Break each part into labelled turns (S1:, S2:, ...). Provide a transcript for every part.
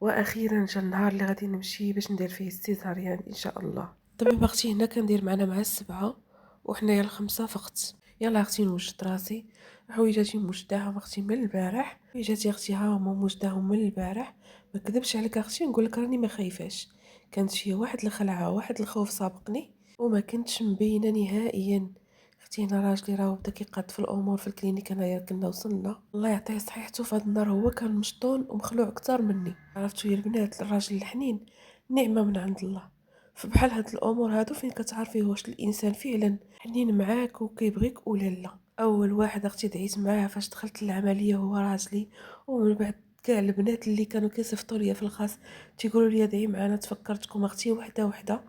S1: واخيرا جا النهار اللي غادي نمشي باش ندير فيه السيزاريان ان شاء الله. دابا اختي هنا كندير معنا مع السبعة وحنايا الخمسة فقط. يلا اختي نوجد راسي. حويجاتي موجداهم اختي من البارح، حويجاتي اختي ها هما موجداهم من البارح. ما كذبش عليك اختي نقول لك راني ما خايفاش. كانت فيا واحد الخلعة واحد الخوف سابقني وما كنتش مبينة نهائيا. اختي هنا راجلي راهو بدا كيقاد في الامور في الكلينيك، انايا كنا وصلنا الله يعطيه صحيحته في هذا النهار. هو كان مشطون ومخلوع اكثر مني. عرفتوا يا البنات الراجل الحنين نعمه من عند الله. فبحال هاد الامور هادو فين كتعرفي واش الانسان فعلا حنين معاك وكيبغيك ولا لا. اول واحد اختي دعيت معاه فاش دخلت العمليه هو راجلي، ومن بعد كاع البنات اللي كانوا كيصيفطوا ليا في الخاص تيقولوا لي دعي معنا تفكرتكم اختي وحده وحده،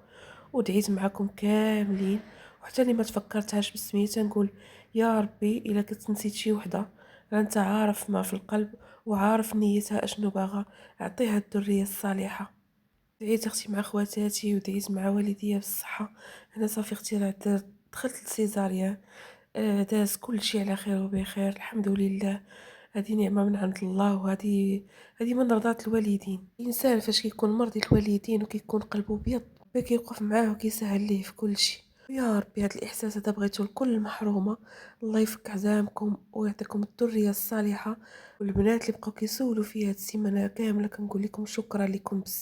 S1: ودعيت معاكم كاملين. وحتى اللي ما تفكرتهاش بسميتها نقول يا ربي الا كنت نسيت شي وحده راه انت عارف ما في القلب وعارف نيتها اشنو باغا، اعطيها الذريه الصالحه. دعيت اختي مع خواتاتي ودعيت مع والديا بالصحه. انا صافي اختي راه دخلت للسيزاريان. داز كل شيء على خير وبخير الحمد لله. هذه نعمه من عند الله، وهذه من رضات الوالدين. الانسان فاش كيكون مرضي الوالدين وكيكون قلبه بيض كيوقف معاه وكيسهل ليه في كل شيء. يا ربي هذا الاحساس هذا بغيتو لكل محرومه. الله يفك عزامكم ويعطيكم الذريه الصالحه. والبنات اللي بقاو كيسولوا فيا هاد السيمانه كامله كنقول لكم شكرا لكم بزاف.